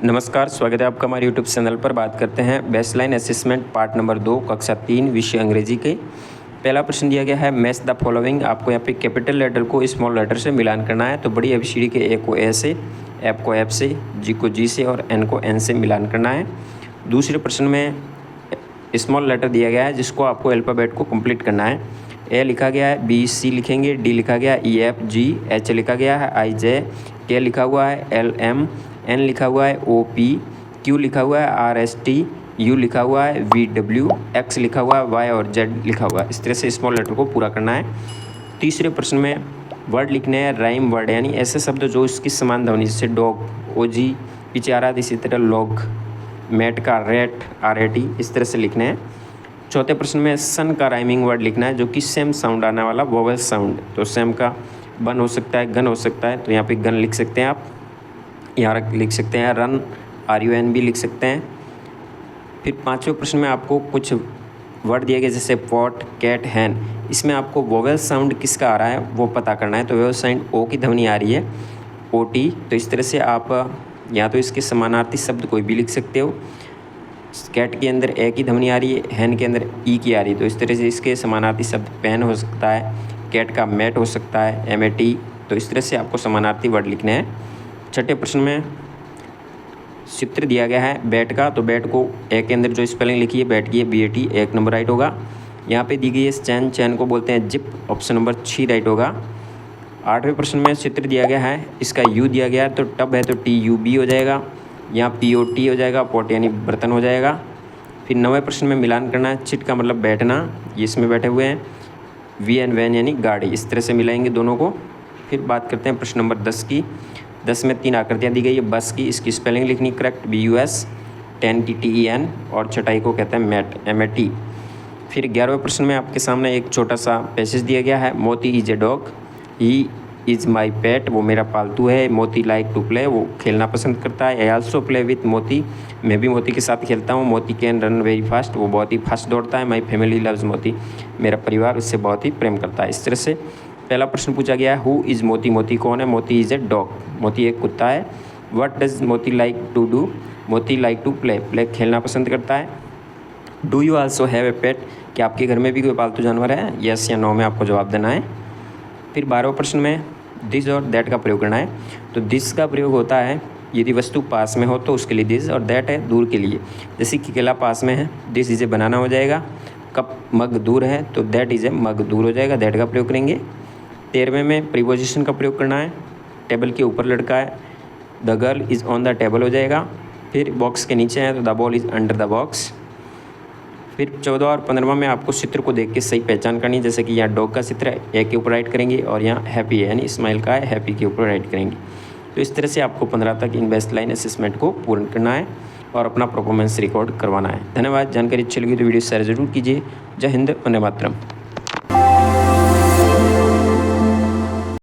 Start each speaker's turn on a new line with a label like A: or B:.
A: नमस्कार, स्वागत है आपका हमारे यूट्यूब चैनल पर। बात करते हैं बेसलाइन असेसमेंट पार्ट नंबर 2 कक्षा 3 विषय अंग्रेजी के। पहला प्रश्न दिया गया है मैच द फॉलोइंग। आपको यहाँ पे कैपिटल लेटर को स्मॉल लेटर से मिलान करना है। तो बड़ी एबीसीडी के ए को ए से, एफ को एफ से, जी को जी से और एन को एन से मिलान करना है। दूसरे प्रश्न में स्मॉल लेटर दिया गया है जिसको आपको अल्फ़ाबेट को कंप्लीट करना है। ए लिखा गया है, बी सी लिखेंगे, डी लिखा गया है ई एफ जी, एच लिखा गया है आई जे, के लिखा हुआ है एल एम, एन लिखा हुआ है ओ पी, क्यू लिखा हुआ है आर एस टी, यू लिखा हुआ है वी डब्ल्यू, एक्स लिखा हुआ है वाई और जेड लिखा हुआ है। इस तरह से स्मॉल लेटर को पूरा करना है। तीसरे प्रश्न में वर्ड लिखने हैं, राइम वर्ड, यानी ऐसे शब्द जो इसकी समान ध्वनि, जैसे डॉग ओ जी पीछे आ रहा है, इसी तरह लॉग, मैट का रेट आर ए टी, इस तरह से लिखने हैं। चौथे प्रश्न में सन का राइमिंग वर्ड लिखना है जो कि सेम साउंड आने वाला वोवेल साउंड। तो सेम का बन हो सकता है, गन हो सकता है, तो यहाँ पे गन लिख सकते हैं आप। यहाँ लिख सकते हैं रन, आर यू एन भी लिख सकते हैं। फिर पाँचवें प्रश्न में आपको कुछ वर्ड दिए गए जैसे पॉट, कैट, हैन। इसमें आपको वोवेल साउंड किसका आ रहा है वो पता करना है। तो वोवेल साउंड ओ की ध्वनि आ रही है, ओ टी। तो इस तरह से आप या तो इसके समानार्थी शब्द कोई भी लिख सकते हो। कैट के अंदर ए की ध्वनि आ रही है, हैन के अंदर ई की आ रही है, तो इस तरह से इसके समानार्थी शब्द पेन हो सकता है, कैट का मैट हो सकता है, एम ए टी। तो इस तरह से आपको समानार्थी वर्ड लिखने हैं। छठे प्रश्न में चित्र दिया गया है बैट का। तो बैट को ए के अंदर जो स्पेलिंग लिखी है बैट की है बी ए टी, एक नंबर राइट होगा। यहाँ पे दी गई है चैन, चैन को बोलते हैं जिप, ऑप्शन नंबर 6 राइट होगा। आठवें प्रश्न में चित्र दिया गया है, इसका यू दिया गया है, तो टब है तो टी यू बी हो जाएगा, यहाँ पी ओ टी हो जाएगा, पॉट यानी बर्तन हो जाएगा। फिर 9वें प्रश्न में मिलान करना है, चिट का मतलब बैठना, ये इसमें बैठे हुए हैं, वी एन वैन यानी गाड़ी, इस तरह से मिलाएंगे दोनों को। फिर बात करते हैं प्रश्न नंबर 10 की। 10 में 3 आकृतियाँ दी गई है बस की, इसकी स्पेलिंग लिखनी correct, B U S, 10 T T E N, और चटाई को कहते हैं मैट, एम ए टी। फिर 11वें प्रश्न में आपके सामने एक छोटा सा पैसेज दिया गया है, Moti is a dog, he is my pet, वो मेरा पालतू है। मोती लाइक टू प्ले, वो खेलना पसंद करता है। आई आल्सो प्ले विथ मोती, मैं भी मोती के साथ खेलता हूँ। मोती कैन रन वेरी फास्ट, वो बहुत ही फास्ट दौड़ता है। माई फैमिली लव्स मोती, मेरा परिवार उससे बहुत ही प्रेम करता है। इस तरह से पहला प्रश्न पूछा गया है, हु इज़ मोती, मोती कौन है। मोती इज़ ए डॉग, मोती एक कुत्ता है। What does Moti like to do, Moti like to play, play खेलना पसंद करता है। Do you also have a pet, क्या आपके घर में भी कोई पालतू जानवर है, यस या नो में आपको जवाब देना है। फिर 12वें प्रश्न में दिस और दैट का प्रयोग करना है। तो दिस का प्रयोग होता है यदि वस्तु पास में हो तो उसके लिए दिस, और दैट है दूर के लिए। जैसे कि केला पास में है, दिस इज़ ए बनाना हो जाएगा। कप मग दूर है तो दैट इज़ ए मग दूर हो जाएगा, दैट का प्रयोग करेंगे। 13वें में प्रीपोजिशन का प्रयोग करना है, टेबल के ऊपर लड़का है, the girl is on the table हो जाएगा। फिर बॉक्स के नीचे है तो the ball is under the box. फिर 14 और 15वां में आपको चित्र को देख के सही पहचान करनी है। जैसे कि यहाँ डॉग का चित्र है, ए के ऊपर राइट करेंगे, और यहाँ हैप्पी है यानी स्माइल का है, हैप्पी के ऊपर राइट करेंगे। तो इस तरह से आपको 15 तक इन बेसलाइन असेसमेंट को पूर्ण करना है और अपना परफॉर्मेंस रिकॉर्ड करवाना है। धन्यवाद। जानकारी अच्छी लगी तो वीडियो शेयर जरूर कीजिए। जय हिंद, वंदे मातरम।